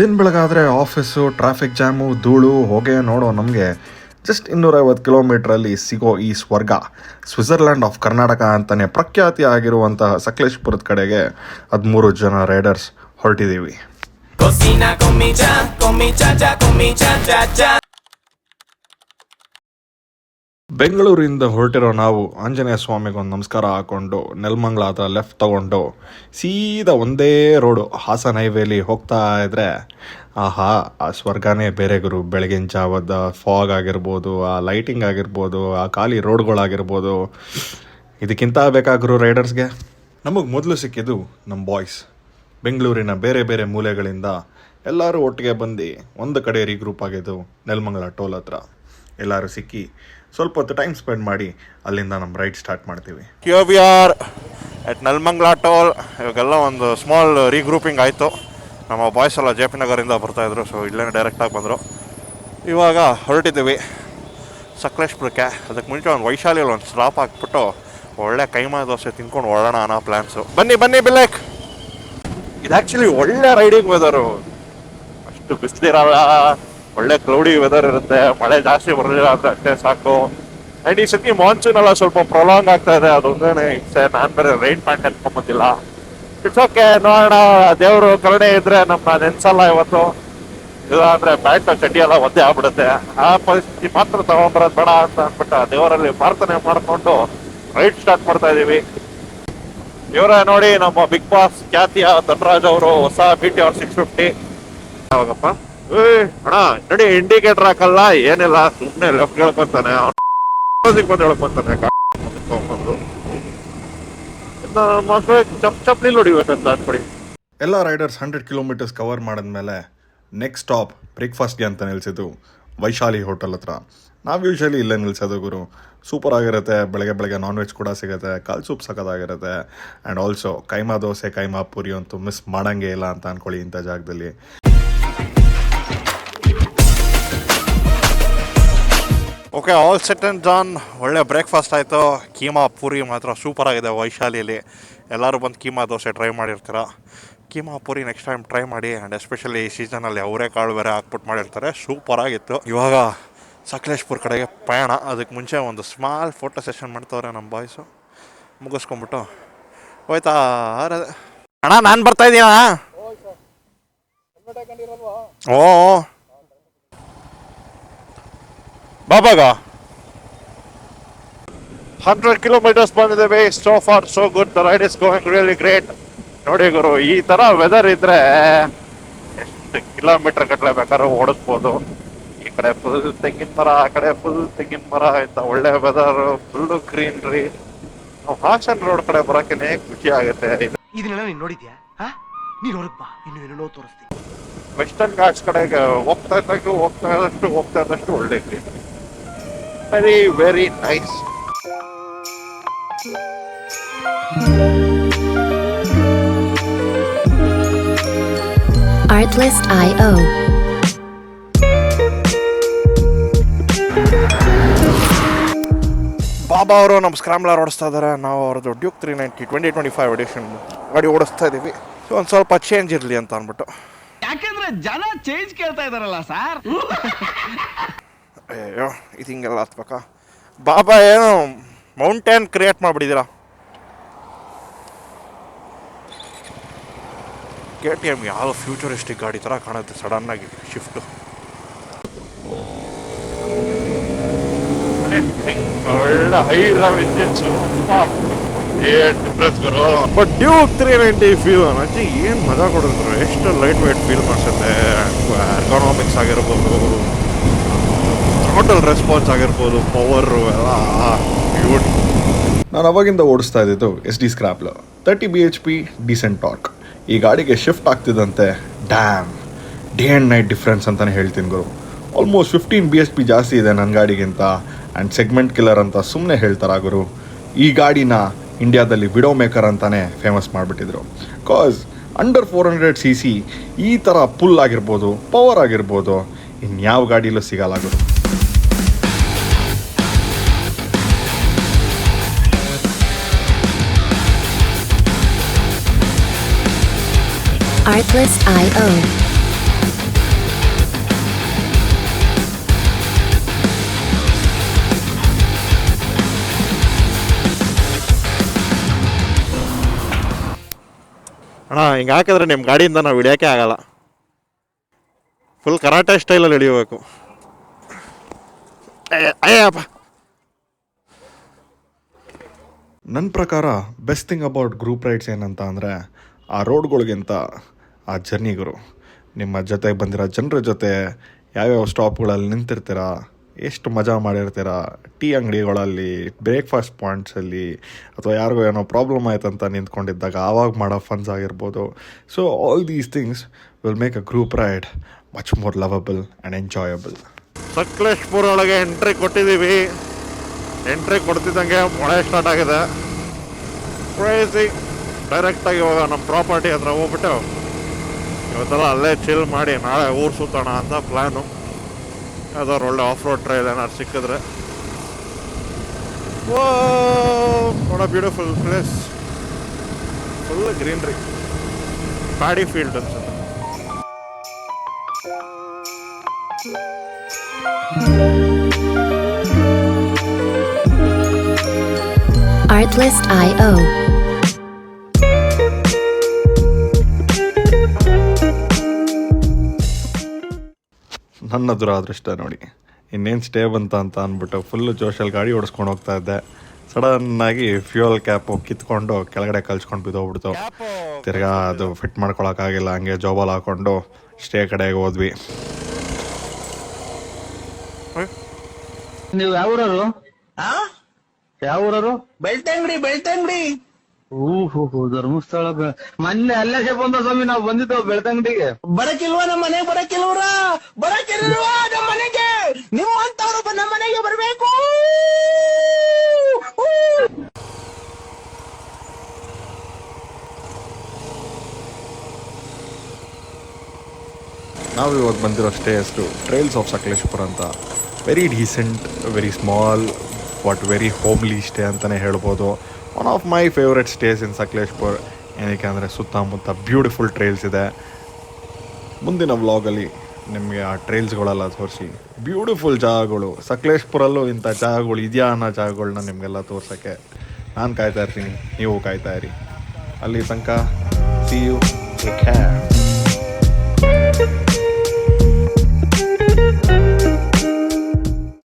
ದಿನ ಬೆಳಗಾದರೆ office, traffic jam, ಧೂಳು, ಹೊಗೆ ನೋಡೋ ನಮಗೆ ಜಸ್ಟ್ 250 ಕಿಲೋಮೀಟ್ರಲ್ಲಿ ಸಿಗೋ ಈ ಸ್ವರ್ಗ, ಸ್ವಿಟ್ಜರ್ಲ್ಯಾಂಡ್ ಆಫ್ ಕರ್ನಾಟಕ ಅಂತಲೇ ಪ್ರಖ್ಯಾತಿ ಆಗಿರುವಂತಹ ಸಕಲೇಶಪುರದ ಕಡೆಗೆ 13 ಜನ ರೈಡರ್ಸ್ ಹೊರಟಿದ್ದೀವಿ. ಬೆಂಗಳೂರಿಂದ ಹೊರಟಿರೋ ನಾವು ಆಂಜನೇಯ ಸ್ವಾಮಿಗೊಂದು ನಮಸ್ಕಾರ ಹಾಕ್ಕೊಂಡು ನೆಲಮಂಗಲ ಹತ್ರ ಲೆಫ್ಟ್ ತೊಗೊಂಡು ಸೀದಾ ಒಂದೇ ರೋಡು ಹಾಸನ ಹೈವೇಲಿ ಹೋಗ್ತಾ ಇದ್ದರೆ ಆಹಾ, ಆ ಸ್ವರ್ಗನೇ ಬೇರೆ ಗುರು. ಬೆಳಗಿನ ಜಾವದ ಫಾಗ್ ಆಗಿರ್ಬೋದು, ಆ ಲೈಟಿಂಗ್ ಆಗಿರ್ಬೋದು, ಆ ಖಾಲಿ ರೋಡ್ಗಳಾಗಿರ್ಬೋದು, ಇದಕ್ಕಿಂತ ಬೇಕಾಗಿರೋ ರೈಡರ್ಸ್ಗೆ. ನಮಗೆ ಮೊದಲು ಸಿಕ್ಕಿದ್ದು ನಮ್ಮ ಬಾಯ್ಸ್. ಬೆಂಗಳೂರಿನ ಬೇರೆ ಬೇರೆ ಮೂಲೆಗಳಿಂದ ಎಲ್ಲರೂ ಒಟ್ಟಿಗೆ ಬಂದು ಒಂದು ಕಡೆ ರೀಗ್ರೂಪ್ ಆಗಿದ್ದು ನೆಲಮಂಗಲ ಟೋಲ್ ಹತ್ರ. ಎಲ್ಲರೂ ಸಿಕ್ಕಿ ಸ್ವಲ್ಪ ಹೊತ್ತು ಟೈಮ್ ಸ್ಪೆಂಡ್ ಮಾಡಿ ಅಲ್ಲಿಂದ ನಮ್ಮ ರೈಡ್ ಸ್ಟಾರ್ಟ್ ಮಾಡ್ತೀವಿ. Here we are at Nelamangala toll. ಇವಾಗೆಲ್ಲ ಒಂದು ಸ್ಮಾಲ್ ರೀಗ್ರೂಪಿಂಗ್ ಆಯಿತು. ನಮ್ಮ ಬಾಯ್ಸ್ ಎಲ್ಲ ಜೆ ಪಿ ನಗರಿಂದ ಬರ್ತಾಯಿದ್ರು, ಸೊ ಇಲ್ಲೇ ಡೈರೆಕ್ಟಾಗಿ ಬಂದರು. ಇವಾಗ ಹೊರಟಿದ್ದೀವಿ ಸಕಲೇಶಪುರಕ್ಕೆ. ಅದಕ್ಕೆ ಮುಂಚೆ ಒಂದು ವೈಶಾಲಿಯಲ್ಲಿ ಒಂದು ಸ್ಟಾಪ್ ಹಾಕ್ಬಿಟ್ಟು ಒಳ್ಳೆ ಕೈಮಾ ದೋಸೆ ತಿನ್ಕೊಂಡು ಹೊರಡೋಣ ಅನ್ನೋ ಪ್ಲ್ಯಾನ್ಸು. ಬನ್ನಿ ಬಿಲೆಕ್. ಇದು ಆ್ಯಕ್ಚುಲಿ ಒಳ್ಳೆ ರೈಡಿಂಗ್ ವೆದರು. ಅಷ್ಟು ಬಿಸಿಲಿರಲ್ಲ, ಒಳ್ಳೆ ಕ್ಲೌಡಿ ವೆದರ್ ಇರುತ್ತೆ, ಮಳೆ ಜಾಸ್ತಿ ಬರಲಿಲ್ಲ ಅಂದರೆ ಅಷ್ಟೇ ಸಾಕು. ಆ್ಯಂಡ್ ಈ ಸತಿ ಮಾನ್ಸೂನ್ ಎಲ್ಲ ಸ್ವಲ್ಪ ಪ್ರೊಲಾಂಗ್ ಆಗ್ತಾ ಇದೆ, ಅದೊಂದೇ ಇಷ್ಟೇ. ನಾನು ಬೇರೆ ರೈನ್ ಪ್ಯಾಂಟ್ ಎತ್ಕೊಂಬಂದಿಲ್ಲ. ಇಟ್ಸ್ ಓಕೆ, ನೋಡೋಣ. ದೇವರು ಕರುಣೆ ಇದ್ರೆ ನಮ್ಮ ನೆನ್ಸಲ್ಲ ಇವತ್ತು. ಇಲ್ಲ ಅಂದರೆ ಪ್ಯಾಂಟ್ ಚಡ್ಡಿ ಎಲ್ಲ ಒದ್ದೆ ಆಗ್ಬಿಡುತ್ತೆ. ಆ ಪರಿಸ್ಥಿತಿ ಮಾತ್ರ ತಗೊಂಬರೋದು ಬೇಡ ಅಂತ ಅಂದ್ಬಿಟ್ಟು ದೇವರಲ್ಲಿ ಪ್ರಾರ್ಥನೆ ಮಾಡಿಕೊಂಡು ರೈಡ್ ಸ್ಟಾರ್ಟ್ ಮಾಡ್ತಾ ಇದ್ದೀವಿ. ಇವರೇ ನೋಡಿ ನಮ್ಮ ಬಿಗ್ ಬಾಸ್ ಖ್ಯಾತಿಯ ಧನರಾಜ್ ಅವರು ಹೊಸ BTR 650. ಯಾವಾಗಪ್ಪ ಅಣ್ಣ ನೋಡಿ, ಇಂಡಿಕೇಟರ್ ಹಾಕಲ್ಲ ಏನಿಲ್ಲ, ಸುಮ್ಮನೆ ಲೆಫ್ಟ್ ಹೇಳ್ಕೊಂತಾನೆ, ಬಂದು ಹೇಳ್ಕೊಂತಾನೆ. ಚಪ್ಪಲಿ ನೋಡಿಬೇಕಂತ ಅನ್ಕೊಡಿ. ಎಲ್ಲ ರೈಡರ್ಸ್ 100 ಕಿಲೋಮೀಟರ್ಸ್ ಕವರ್ ಮಾಡಿದ್ಮೇಲೆ ನೆಕ್ಸ್ಟ್ ಸ್ಟಾಪ್ ಬ್ರೇಕ್ಫಾಸ್ಟ್ಗೆ ಅಂತ ನಿಲ್ಲಿಸಿದ್ದು ವೈಶಾಲಿ ಹೋಟೆಲ್ ಹತ್ರ. ನಾವು ಯೂಶಲಿ ಇಲ್ಲೇ ನಿಲ್ಲಿಸೋದು ಗುರು. ಸೂಪರ್ ಆಗಿರುತ್ತೆ. ಬೆಳಗ್ಗೆ ನಾನ್ ವೆಜ್ ಕೂಡ ಸಿಗುತ್ತೆ, ಕಾಲ್ ಸೂಪ್ ಸಖತ್ತಾಗಿರುತ್ತೆ. ಆ್ಯಂಡ್ ಆಲ್ಸೋ ಕೈಮಾ ದೋಸೆ, ಕೈಮಾ ಪೂರಿ ಅಂತೂ ಮಿಸ್ ಮಾಡೋಂಗೇ ಇಲ್ಲ ಅಂತ ಅಂದ್ಕೊಳ್ಳಿ ಇಂಥ ಜಾಗದಲ್ಲಿ. Okay, all set and done. ಒಳ್ಳೆ ಬ್ರೇಕ್ಫಾಸ್ಟ್ ಆಯಿತು. ಕೀಮಾ ಪೂರಿ ಮಾತ್ರ ಸೂಪರ್ ಆಗಿದೆ ವೈಶಾಲಿಯಲ್ಲಿ. ಎಲ್ಲರೂ ಬಂದು ಕೀಮಾ ದೋಸೆ ಟ್ರೈ ಮಾಡಿರ್ತೀರ. Keema puri next time try ಮಾಡಿ. ಆ್ಯಂಡ್ ಎಸ್ಪೆಷಲಿ ಈ ಸೀಸನಲ್ಲಿ ಅವರೆಕಾಳು ಬೇರೆ ಹಾಕ್ಬಿಟ್ಟು ಮಾಡಿರ್ತಾರೆ, ಸೂಪರ್ ಆಗಿತ್ತು. ಇವಾಗ ಸಕಲೇಶಪುರ ಕಡೆಗೆ ಪಯಣ. ಅದಕ್ಕೆ ಮುಂಚೆ ಒಂದು ಸ್ಮಾಲ್ ಫೋಟೋ ಸೆಷನ್ ಮಾಡ್ತವ್ರೆ ನಮ್ಮ ಬಾಯ್ಸು. ಮುಗಿಸ್ಕೊಂಬಿಟ್ಟು ಹೋಯ್ತಾ ಅಣ್ಣ, ನಾನು ಬರ್ತಾಯಿದ್ದೀನ. ಓ ಬಾಬಾಗ 100 ಕಿಲೋಮೀಟರ್ಸ್ ಬಂದಿದ್ದೇವೆ. So far so good. The ride is going really great. ನೋಡಿ ಗುರು, ಈ ಥರ ವೆದರ್ ಇದ್ರೆ ಎಷ್ಟು ಕಿಲೋಮೀಟರ್ ಗಟ್ಟಲೆ ಬೇಕಾದ್ರೂ ಓಡಿಸ್ಬೋದು. ಈ ಕಡೆ ಫುಲ್ ತೆಂಗಿನ ಮರ, ಆ ಕಡೆ ಫುಲ್ ತೆಂಗಿನ ಮರ ಆಯ್ತ. ಒಳ್ಳೆ ವೆದರ್, ಫುಲ್ಲು ಗ್ರೀನ್ರಿ. ನಾವು ಹಾಸನ್ ರೋಡ್ ಕಡೆ ಬರೋಕೆ ಖುಷಿ ಆಗುತ್ತೆ. ಇದನ್ನೆಲ್ಲ ನೀನು ನೋಡಿದ್ಯಾ? ನೀನು ಹೊರಗೆ ಬಾ, ಇನ್ನು ಏನೋ ತೋರಿಸ್ತೀನಿ. ವೆಸ್ಟರ್ನ್ ಘಾಟ್ಸ್ ಕಡೆಗೆ ಹೋಗ್ತಾ ಇದ್ದಷ್ಟು ಒಳ್ಳೆ green. Very very nice. Artlist.io. ಬಾಬಾ ಅವರು ನಮ್ಮ ಸ್ಕ್ರಾಮ್ಲರ್ ಓಡಿಸ್ತಾ ಇದ್ದಾರೆ. ನಾವು ಅವ್ರದ್ದು ಡ್ಯೂಕ್ 390 2025 ಎಡಿಷನ್ ಗಾಡಿ ಓಡಿಸ್ತಾ ಇದ್ದೀವಿ. ಸೊ ಒಂದು ಸ್ವಲ್ಪ ಚೇಂಜ್ ಇರಲಿ ಅಂತ ಅಂದ್ಬಿಟ್ಟು. ಯಾಕಂದ್ರೆ ಜನ ಚೇಂಜ್ ಕೇಳ್ತಾ ಇದಾರಲ್ಲ ಸರ್. ಅಯ್ಯೋ, ಇದು ಹಿಂಗೆಲ್ಲ ಹತ್ಬೇಕಾ? ಬಾಬಾ ಏನು ಮೌಂಟೇನ್ ಕ್ರಿಯೇಟ್ ಮಾಡಿಬಿಟ್ಟಿದ್ದೀರಾ. KTM ಯಾವ ಫ್ಯೂಚರಿಸ್ಟಿಕ್ ಗಾಡಿ ಥರ ಕಾಣುತ್ತೆ ಸಡನ್ನಾಗಿ ಶಿಫ್ಟು. ಒಳ್ಳೆ ಬಟ್ ಡ್ಯೂಕ್ 390 ಫೀಲ್ ಅನ್ನೋಕ್ಕೆ ಏನು ಮಜಾ ಕೊಡಿದ್ರು. ಎಷ್ಟು ಲೈಟ್ ವೇಟ್ ಫೀಲ್ ಮಾಡಿಸುತ್ತೆ. ಎರ್ಗಾನಾಮಿಕ್ಸ್ ಆಗಿರ್ಬೋದು, ಟೋಟಲ್ ರೆಸ್ಪಾನ್ಸ್ ಆಗಿರ್ಬೋದು, ಪವರು ಎಲ್ಲ ಬ್ಯೂಟಿ. ನಾನು ಅವಾಗಿಂದ ಓಡಿಸ್ತಾ ಇದ್ದಿದ್ದು SD scrambler 30 bhp decent torque. ಈ ಗಾಡಿಗೆ ಶಿಫ್ಟ್ ಆಗ್ತಿದ್ದಂತೆ damn, day and night difference ಅಂತಲೇ ಹೇಳ್ತೀನಿ ಗುರು. ಆಲ್ಮೋಸ್ಟ್ 15 bhp ಜಾಸ್ತಿ ಇದೆ ನನ್ನ ಗಾಡಿಗಿಂತ. ಆ್ಯಂಡ್ ಸೆಗ್ಮೆಂಟ್ ಕಿಲ್ಲರ್ ಅಂತ ಸುಮ್ಮನೆ ಹೇಳ್ತಾರೆ ಗುರು. ಈ ಗಾಡಿನ ಇಂಡಿಯಾದಲ್ಲಿ ವಿಡೋ ಮೇಕರ್ ಅಂತಲೇ ಫೇಮಸ್ ಮಾಡಿಬಿಟ್ಟಿದ್ರು. ಕಾಸ್ ಅಂಡರ್ 400 cc ಈ ಥರ ಪುಲ್ ಆಗಿರ್ಬೋದು, ಪವರ್ ಆಗಿರ್ಬೋದು, ಇನ್ಯಾವ ಗಾಡಿಲೂ ಸಿಗಲ್ಲ ಗುರು. Artlist.io. ಹಿಂಗೆ ಹಾಕಿದ್ರೆ ನಿಮ್ಮ ಗಾಡಿಯಿಂದ ನಾವು ಇಳಿಯೋಕ್ಕೆ ಆಗಲ್ಲ. ಫುಲ್ ಕರಾಟೆ ಸ್ಟೈಲಲ್ಲಿ ಇಳಿಯಬೇಕು. ಅಯ್ಯಪ್ಪ. ನನ್ನ ಪ್ರಕಾರ best thing about group rides ಏನಂತ ಅಂದರೆ ಆ ರೋಡ್ಗಳಿಗಿಂತ ಆ ಜರ್ನಿಗಳು. ನಿಮ್ಮ ಜೊತೆಗೆ ಬಂದಿರೋ ಜನರ ಜೊತೆ ಯಾವ್ಯಾವ ಸ್ಟಾಪ್ಗಳಲ್ಲಿ ನಿಂತಿರ್ತೀರ, ಎಷ್ಟು ಮಜಾ ಮಾಡಿರ್ತೀರ, ಟೀ ಅಂಗಡಿಗಳಲ್ಲಿ, ಬ್ರೇಕ್ಫಾಸ್ಟ್ ಪಾಯಿಂಟ್ಸಲ್ಲಿ, ಅಥವಾ ಯಾರಿಗೋ ಏನೋ ಪ್ರಾಬ್ಲಮ್ ಆಯ್ತಂತ ನಿಂತ್ಕೊಂಡಿದ್ದಾಗ ಆವಾಗ ಮಾಡೋ ಫನ್ಸ್ ಆಗಿರ್ಬೋದು. So all these things will make a group ride much more lovable and enjoyable. Sakleshpur ಒಳಗೆ ಎಂಟ್ರಿ ಕೊಟ್ಟಿದ್ದೀವಿ. ಎಂಟ್ರಿ ಕೊಡ್ತಿದ್ದಂಗೆ ಮಳೆ ಸ್ಟಾರ್ಟ್ ಆಗಿದೆ. ಕ್ರೇಜಿ. ಡೈರೆಕ್ಟಾಗಿ ಇವಾಗ ನಮ್ಮ ಪ್ರಾಪರ್ಟಿ ಹತ್ರ ಹೋಗ್ಬಿಟ್ಟು ಇವತ್ತೆಲ್ಲ ಅಲ್ಲೇ ಚಿಲ್ ಮಾಡಿ ನಾಳೆ ಊರು ಸುತ್ತೋಣ ಅಂತ ಪ್ಲ್ಯಾನು. ಯಾವ್ದಾದ್ರು ಒಳ್ಳೆ ಆಫ್ ರೋಡ್ ಟ್ರೈಲ್ ಏನಾದ್ರು ಸಿಕ್ಕಿದ್ರೆ. What a beautiful place. Full greenery, paddy field ಅನ್ಸುತ್ತೆ. Artlist.io. ನನ್ನ ದುರಾದೃಷ್ಟ ನೋಡಿ, ಇನ್ನೇನು ಸ್ಟೇ ಬಂತ ಅಂತ ಅಂದ್ಬಿಟ್ಟು ಫುಲ್ಲು ಜೋಶಲ್ಲಿ ಗಾಡಿ ಓಡಿಸ್ಕೊಂಡು ಹೋಗ್ತಾ ಇದ್ದೆ. ಸಡನ್ನಾಗಿ ಫ್ಯೂಯಲ್ ಕ್ಯಾಪು ಕಿತ್ಕೊಂಡು ಕೆಳಗಡೆ ಕಲ್ಸ್ಕೊಂಡು ಬಿದ್ದೋಗ್ಬಿಡ್ತು. ತಿರ್ಗಾ ಅದು ಫಿಟ್ ಮಾಡ್ಕೊಳಕ್ಕಾಗಿಲ್ಲ, ಹಂಗೆ ಜಾಬಲ್ಲಿ ಹಾಕ್ಕೊಂಡು ಸ್ಟೇ ಕಡೆಗೆ ಹೋದ್ವಿ. ನೀವು ಯಾವ ಊರವರು? ಯಾವ ಊರವರು? ಬೆಳ್ತಂಗಡಿ. ಓಹೋ, ಧರ್ಮಸ್ಥಳ. ಮೊನ್ನೆ ಅಲ್ಲೇ ಬಂದ ಸ್ವಾಮಿ, ನಾವು ಬಂದಿದ್ದೇವೆ ಬೆಳ್ತಂಗಡಿಗೆ. ಬರಕಿಲ್ವಾ ನಮ್ಮ ಮನೆಗೆ? ಬರಕಿಲ್ವಾ ನಮ್ಮ ಮನೆಗೆ? ನಿಮ್ಮಂತವ್ರು ನಮ್ಮ ಮನೆಗೆ ಬರ್ಬೇಕು. ನಾವು ಇವಾಗ ಬಂದಿರೋ ಸ್ಟೇ ಅಷ್ಟು ಟ್ರೈಲ್ಸ್ ಆಫ್ ಸಕಲೇಶ್ಪುರ ಅಂತ. Very decent, very small, but very homely stay ಅಂತಲೇ ಹೇಳ್ಬೋದು. One of my favourite stays in Sakleshpur. ಏನಕ್ಕೆ ಅಂದರೆ ಸುತ್ತಮುತ್ತ ಬ್ಯೂಟಿಫುಲ್ ಟ್ರೈಲ್ಸ್ ಇದೆ. ಮುಂದಿನ ವ್ಲಾಗಲ್ಲಿ ನಿಮಗೆ ಆ ಟ್ರೈಲ್ಸ್ಗಳೆಲ್ಲ ತೋರಿಸಿ, ಬ್ಯೂಟಿಫುಲ್ ಜಾಗಗಳು, ಸಕಲೇಶ್ಪುರಲ್ಲೂ ಇಂಥ ಜಾಗಗಳು ಇದೆಯಾ ಅನ್ನೋ ಜಾಗಗಳನ್ನ ನಿಮಗೆಲ್ಲ ತೋರ್ಸೋಕ್ಕೆ ನಾನು ಕಾಯ್ತಾ ಇರ್ತೀನಿ. ನೀವು ಕಾಯ್ತಾ ಇರಿ. ಅಲ್ಲಿ ತನಕ ಸಿ ಯು, ಟೇಕ್ ಕೇರ್.